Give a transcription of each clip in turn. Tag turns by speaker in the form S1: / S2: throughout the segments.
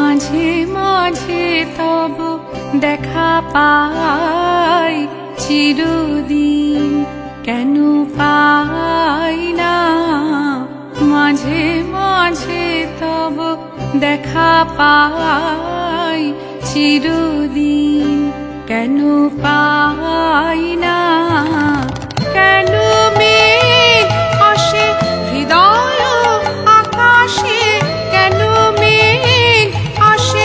S1: মাঝে মাঝে তব দেখা পাই চিরদিন কেন পাই না। মাঝে মাঝে তব দেখা পাই চিরদিন কেন পাই না। কেন মেঘ আসে হৃদয় আকাশে, কেন মেঘ আসে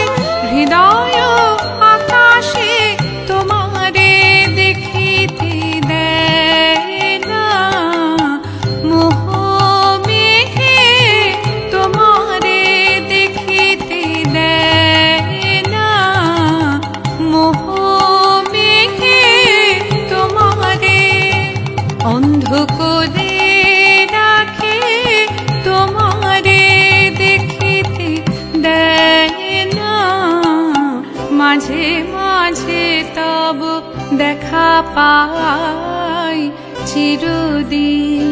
S1: হৃদয় আকাশে, তোমারে দেখিতে দেয় না। মোহ মেঘে তোমারে দেখিতে দেয় না। মোহ মেঘে তোমারে অন্ধ করে রাখে, তোমারে দেখিতে দেয় না। মাঝে মাঝে তব দেখা পাই চিরদিন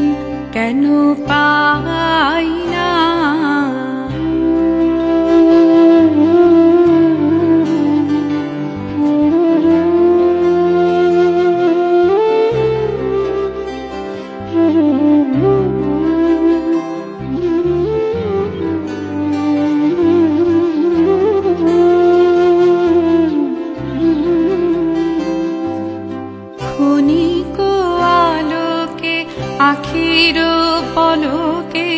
S1: কেন পাই না। ক্ষণিক আলোকে আখির পলকে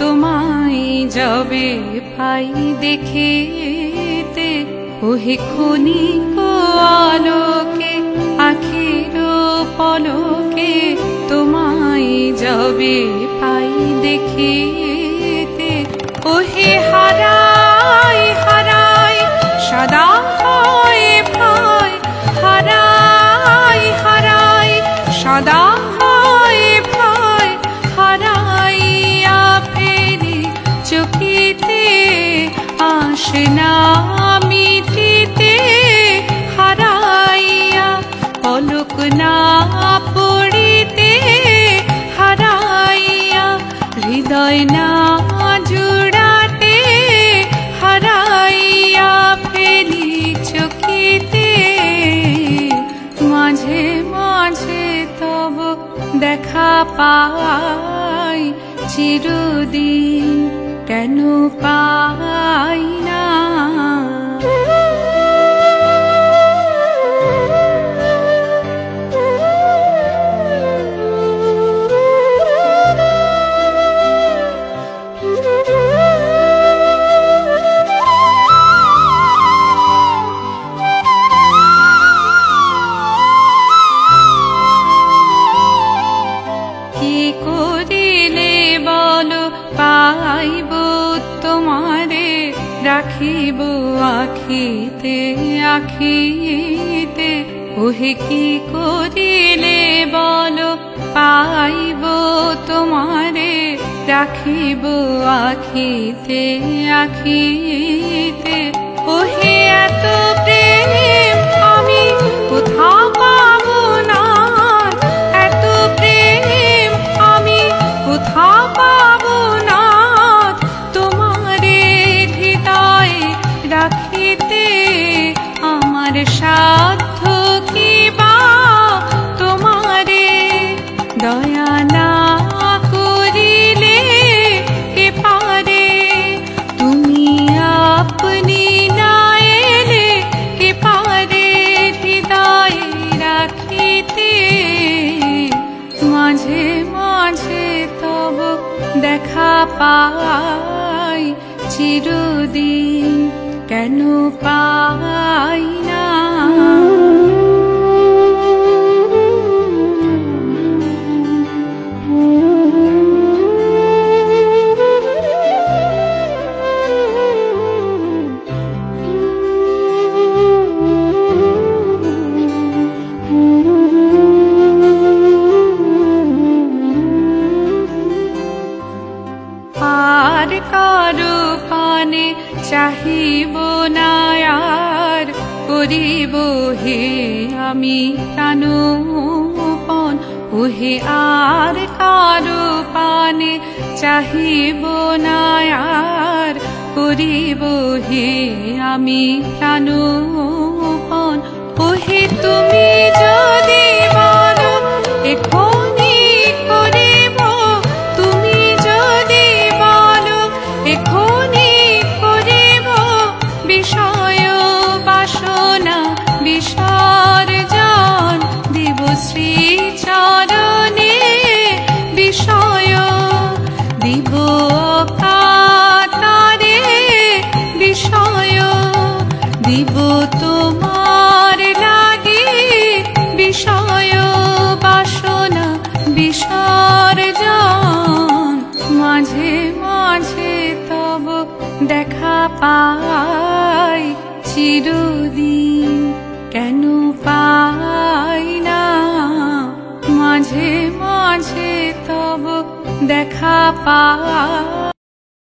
S1: তোমায় যাবে পাই দেখিতে। ওহে ক্ষণিক আলোকে আখির পলকে তোমায় যাবে পাই দেখিতে। ওহে হারাই হারাই সদা হয় ভয়, হারাই হারাই সদা হয় ভয়। হারাইয়া ফেরি চকিতে আসে না মিটিতে। হারাইয়া পলক না পড়িতে, হারাইয়া হৃদয় না জুড়াতে। হারাইয়া ফেলি চকিতে। মাঝে মাঝে তব দেখা পাই চিরদিন কেন পাই না। কি করিলে বলো পাইব তোমারে, রাখিব আখিতে আখিতে। ওহে কি করিলে বলো পাইব তোমারে, রাখিব আখিতে আখিতে। ওহে এত প্রেম আমি কোথা পাবো না, এত প্রেম আমি কোথা পাবো না। তোমারে হৃদয়ে রাখিতে আমার সাধ্য কি বা, তোমারে দয়া না করিলে কে পারে। তুমি আপনি না এলে কে পারে হৃদয়ে রাখিতে। মাঝে মাঝে তব দেখা পাই চিরদিন কেন পাই না। আর কারো পানে চাহিব না আর, করিব হে আমি প্রাণপণ। ওহে আর কারো পানে চাহিব না আর, করিব হে আমি প্রাণপণ। ওহে তুমি যদি বলো এখনি করিব, তুমি যদি বলো এখনি করিব, বিষয় বাসনা বিসর্জন দিব শ্রীচরণে, বিষয় দিব কাতারে, বিষয় দিব তোমার লাগি, বিষয় বাসনা বিসর্জন। মাঝে মাঝে তব দেখা পাই চিরদিন, কেন পাই না? মাঝে মাঝে তব দেখা পাই।